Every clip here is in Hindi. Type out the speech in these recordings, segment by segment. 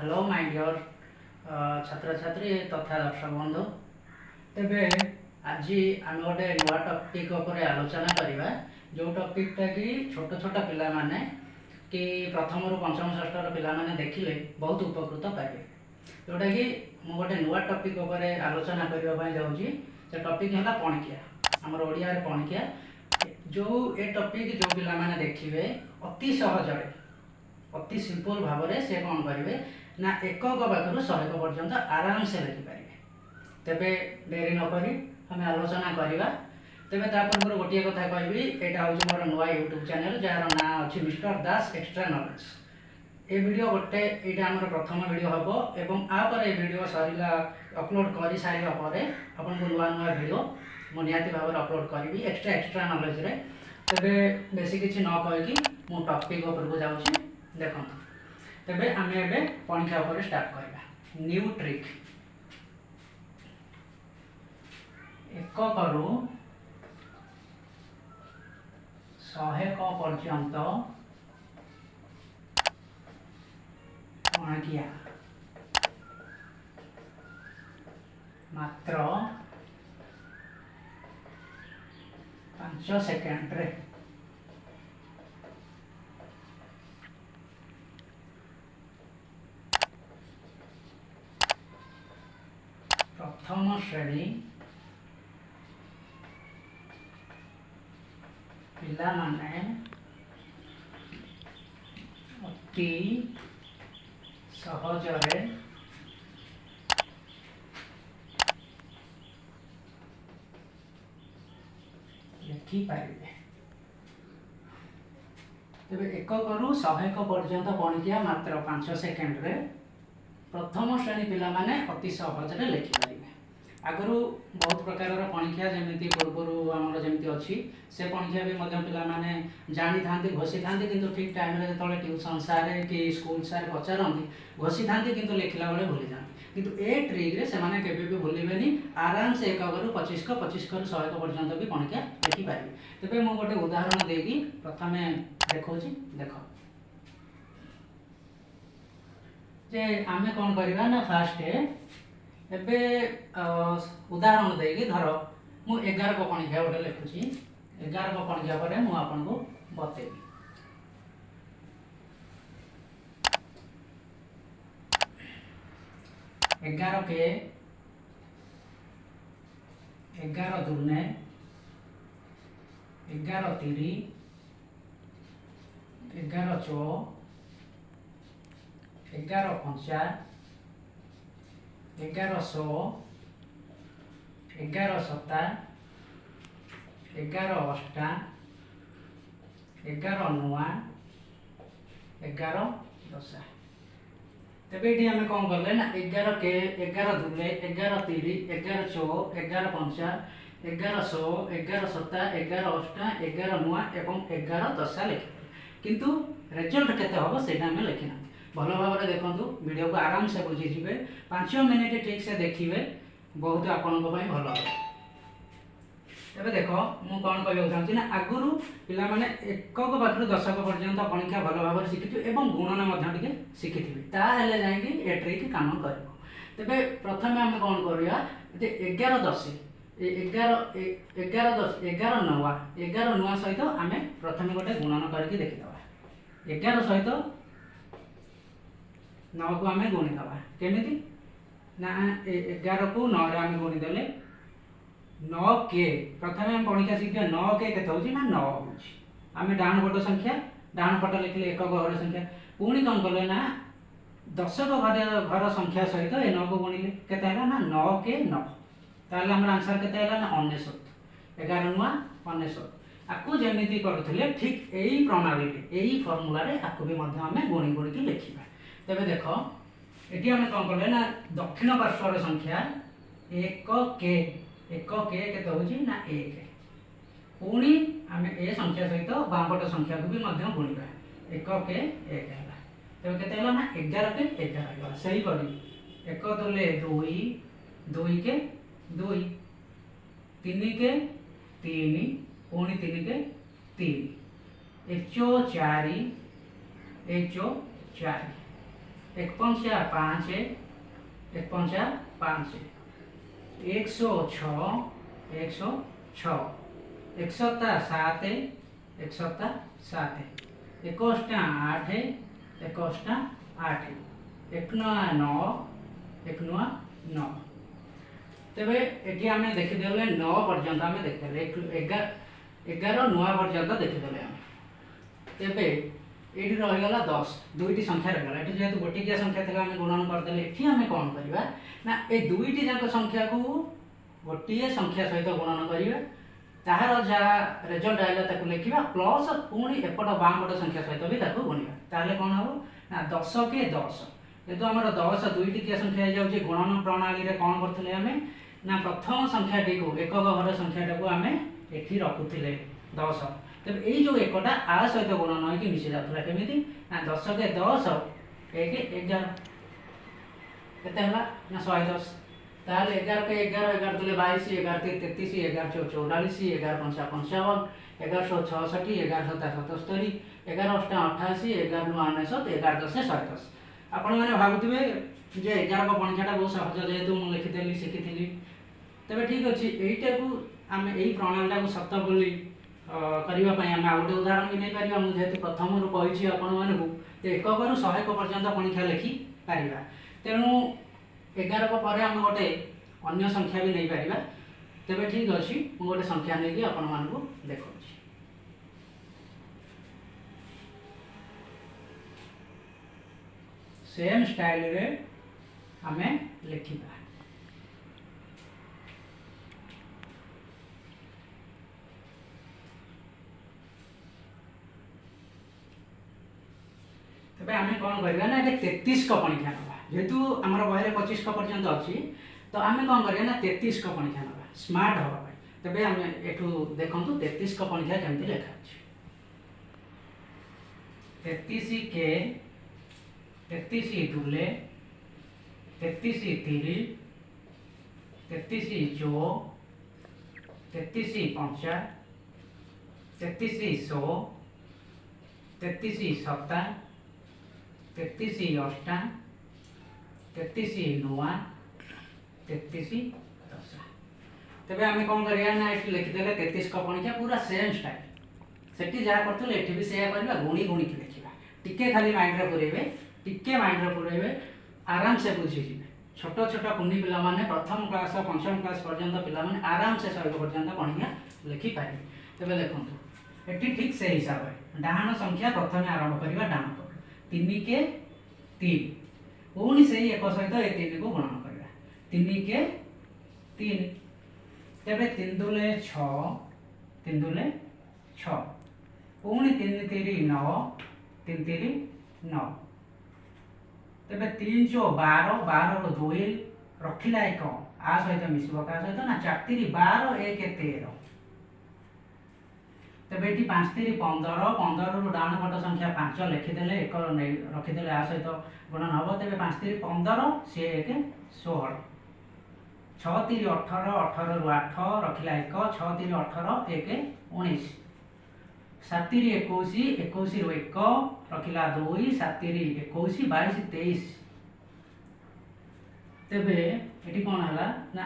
हेलो माय डियर छात्र छात्री तथा दर्शक बंधु तेबे आज आम गोटे नुआ टॉपिक उपरे आलोचना करवा जो टॉपिकटा कि छोट छोट पिला माने कि प्रथम रु पंचम षष्ठ पिला माने देखिले बहुत उपकृत पाइबे जोटा कि मु गोटे नुआ टॉपिक उपरे आलोचना करबा पई जाउची से टॉपिक हैला पणिकिया हमर ओडिया रे पणिकिया जो ए टॉपिक जो पिला माने देखिबे अति सहज रे अति सिंपल भाव में से कौन करेंगे ना एकक पाखर 100 पर्यंत आराम से लिखिपारे तेरे डेरी नक आम आलोचना करवा तेरे पूर्व गोटे कथा कहबी यहाँ हूँ मोर नुआ यूट्यूब चैनल जार ना अच्छी मिस्टर दास एक्सट्रा नॉलेज ये वीडियो गोटे यहाँ आम प्रथम वीडियो हम एवं आपर ये वीडियो सरला अपलोड कर सारापर आपन को नुआ नुआ वीडियो मु निहाती भाव अपलोड करी एक्सट्रा एक्सट्रा नॉलेज रे तेरे बेसी किसी न कहीकि मु टॉपिक उपरको जाऊँगी देखो तेरे आम ए पणिका उपर स्टार्ट करवा न्यू ट्रिक एकक रु 100 पर्यंत पणिकिया मात्र 5 सेकेंड रे प्रथम श्रेणी पिला माने अति सहज रे लिखि पारिबे तेबे एकक रु 100 पर्यंत पणिकिया मात्र 5 सेकेंड रे प्रथम श्रेणी पिला माने अति सहज रे लिखि पारिबे आगु बहुत प्रकार पणिकिया जमी पूर्व आमर जमी अच्छी से पणिकिया भी पिला माने जानी था घोषी था कि ठीक टाइम जो ट्यूशन सार कि स्कूल सार पचारती घोषी था कि लिखला बेले भूली जाती किंतु ए ट्रिक रे से माने केबे भी भूलिबेनी आराम से एकक रु 25 को 100 पर्यंत भी पणिकिया लिखि पारिबे तेबे मु गोटे उदाहरण देगी प्रथमे देखौची देखो जे आमे कोन करबा ना फास्ट एबे उदाहरण देगी धर मु 11 को पणिकिया गोटे लिखुची 11 को पणिकिया पर मु आपन को बतेबी एगार के 11 दूने 11 तीरी 11 चौ 11 पंचा 1100 11 सत्ता 11 अष्टा 11 नुआ 11 दशा तेबे ये आम कौन कले ना 11 के 11 दूले 11 तीरी 11 चौ 11 पंचा 1100 11 सत्ता 11 अष्टा 11 नुआ एवं 11 दशा लिखे किंतु रिजल्ट केते हम से लिखिना भल भाव में देखु वीडियो को आराम से बुझीजे 5 मिनिट ठीक से देखिए बहुत आपण भल तेज देख मु कौन कहना चाहूँगी ना आगुरी पिला माने एकक पाखर 10 पर्यंत पणिकिया भल भाव शिखि और गुणन टे शिखि ताहले जाकि ए ट्रिक काम कर तेरे प्रथम आम कौन करवा 11 10 11 नुआ 11 नुआ सहित आम प्रथम गोटे गुणन करके देखीद 11 सहित 9 को आम गुणीदबा केमिति ना 11 को 9 रे आम गुणीदेले 9 के प्रथम आम पणिकिया शिखिया 9 के केते होची ना 9 होची आम डाण पट संख्या डाण पट लिखले एकक घर संख्या पुणी कौन कले ना 10 घर संख्या सहित ए 9 को गुणिले केते हैला ना 9 के 9 ताले हमर आंसर केते हैला ना 99 11 नुआ 99 आकु जेमिति करथिले ठीक एही प्रणाली एही फार्मूला रे आकु भी मध्य आमे गुणी गुणी के लिखिबा तेबे देखो एटी आमे कौन कले ना दक्षिण पार्श्वर संख्या एक के केते होची ना 1 पुणी आमे ए संख्या सहित बामपट संख्या को भी मध्य गुणिबा 1 के 1 हैला तेबे केते हैला ना 11 के 11 हैला सही पड़ी 1 दुले 2 2 के 2 3 के 3 पुणी 3 के 3 1 4 1 4 एक पंचा 5 एक पंचा 5 106 106 एक सत्ता 7 एक सत्ता 7 एक अष्टा 8 एक अष्टा 8 एक नवा 9 एक नवा 9 तेरे ये आम देखीदे 9 पर्यंत आम देखीदे 11 9 पर्यंत देखीदे आम तेरे ये रहीगला 10 दुईटी संख्या रहीगला ये जेहतु गोटिकिया संख्या थी आम गुणन करदे ये आम कौन करवा ना ये दुईटी जाक संख्या को गोटे संख्या सहित गुणन करिवे ताहार जहाँ रिजल्ट आइला ताकू लिखा प्लस पुणी एपट बामपट संख्या सहित भी ताकू गुणिया ताहले कौन हम ना 10 के 10 जेहतु आम 10 दुईटिकिया संख्या हो जाए गुणन प्रणाली रे कौन करथिले आमे ना प्रथम संख्याटी को एकक घर संख्याटा को आमे एठी रखुथिले 10 तब यही जो एकटा आ सहित गुणन होइकि मिसी जाउथला केमिति ना 10 के 10 1 11 केते हला ना 110 ताहले 11 के 11 11 दुले 22 11 के 33 11 चौ 44 11 पंचा 55 1166 11 सता 77 11 अष्टा 88 11 नु 99 11 10 110 आपण माने भाबुथिबे जे 11 को पणिकाटा बहुत सहज जेहेतु मु लिखिदेली शिखिथिली तबे ठीक अछि एइटा को आमे एई प्रणालीटा को सत्य बोली करबा पय आमे आउटे उदाहरण भी नै परिबा मु जेहेतु प्रथम रु कहिछि आपण मानकु 1 ରୁ 100 पर्यंत पणिका लिखि पारिबा तेणु 11 को परे आमे गोटे अन्य संख्या भी नै पारिबा तबे ठीक अछि मु गोटे संख्या नै कि आपण मानकु देखौछि सेम स्टाइल रे आमे लिखिबा तबे आमे कौन करबा ना 33 को पणिका नबा जेतु हमर बहरे 25 को पर्यंत अछि तो आमे कौन करबा ना 33 को पणिका नबा स्मार्ट होबा भाई तबे आमे एठू देखंतु 33 को पणिका केमति लेखा अछि 33 के 33 दुले 33 3 33 चौ 33 पंचा 33 100 33 सत्ता 33 अष्टा 33 9 33 10 तबे आमे कौन करिया ना एठी लिखि देले 33 को पणिका पूरा सेम स्टाइल सेठी जा करथले एठी भी सेया करबा गुणी गुणी के लिखिबा टिके खाली माइंड रे पुरेबे टिके माइंड रे पुरेबे आराम से बुझि जिवे छोट छोट कुनी पिला माने प्रथम क्लास पंचम क्लास पर्यंत पिला माने आराम से 100 पर्यंत पणिका लिखि पारे तबे देखंतु एठी ठीक से हिसाब है डाहाण संख्या प्रथमे आरंभ करबा डाहाण 3 के 3 पुणी से एक सहित ए 3 को गुणन करबा 3 के 3 तबे 3 दुले 6 3 दुले 6 पुणी 3 3 9 3 3 9 तबे 3 चौ 12 12 रो 2 रखिला एक आ सहित मिसबो का सहित ना 4 3 12 1 13 तबे एटी 5 3 15 15 रो डाउन पट संख्या 5 लिखिदेले एक रखिदेले आ सहित गुणन हबो तबे 5 3 15 से 1 16 6 3 18 18 रो 8 रखिला 1 6 3 18 1 19 7 3 21 21 रो 1 रखिला 2 7 3 21 22 23 तबे एटी कोन हला ना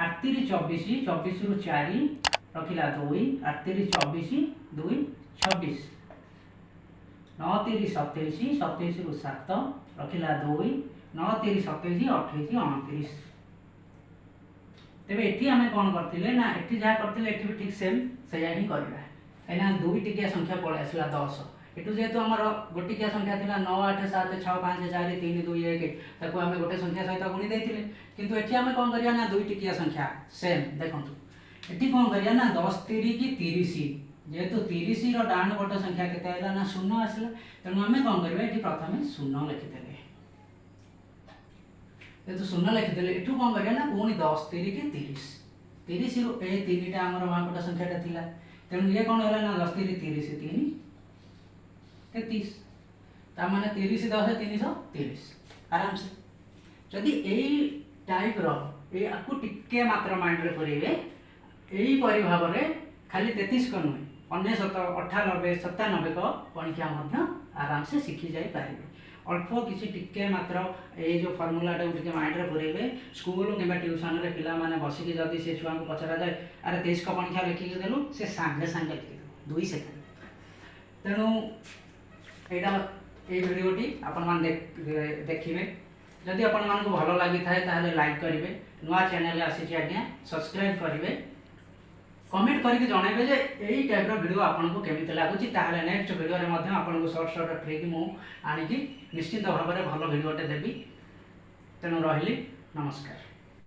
8 3 24 24 रो 4 रखिला 2 8 3 24 2 26 9 3 27 27 रो 7 रखिला 2 9 3 27 28 29 तबे एठी हमें कोन करथिले ना एठी जा करथिले एठी भी ठीक सेम सया ही करबा एना दुई टिकिया संख्या पळे आसला 10 एटू जेतु हमर गोटिकिया संख्या थिला 9 8 7 6 5 4 3 2 1 ताको हमें गोटे संख्या सहित गुणी देथिले किंतु एठी हमें कोन करिया ना दुई टिकिया संख्या सेम देखंतु एटी कोन करिया ना 10 3 की 30 जेतु 30 रो डान पट संख्या केते आइला ना 0 आसला तनु हमें कोन करबे एटी प्रथमे 0 लिखि देले जेतु 0 लिखि देले एटू कोन करिया ना पुनी 10 3 की 30 30 रो ए 3 टा हमर बाम पट संख्याटा थिला तनु ये कोन होला ना 10 3 30 3 33 ता माने 30 10 330 आराम से जदि एई टाइप रो ए आकु टिके मात्र माइंड रे करिवे एई परि भाव रे खाली 33 को नुहे 99 98 97 को पणिका मध्य आराम से सीखी जाई पारिबे अल्प किसी टिके मात्र ये जो फर्मूलाटा टिके माइंड में पुरेबे स्कूल कि ट्यूशन रे पिला माने बसिक जदि से छुआ को पचरा जाए अरे 23 का पंखा लिखिक देलु से सांगे सांगे लिखिदेलु 2 सेकेंड। तेणु यहाँ ये भिडटी आपण देखिए जदि आपण मानक भल लगी थाए ताहले लाइक करेंगे, नुआ चैनल आसी आज्ञा सब्सक्राइब करेंगे, कमेंट करके जनइबे जे यही टाइप वीडियो आपको केमिति लगुच ताहले नेक्स्ट वीडियो रे मध्य आपको शॉर्ट शॉर्ट ट्रिक मु आनिकी निश्चित भाव में भल वीडियोटे देवी। तेणु रही नमस्कार।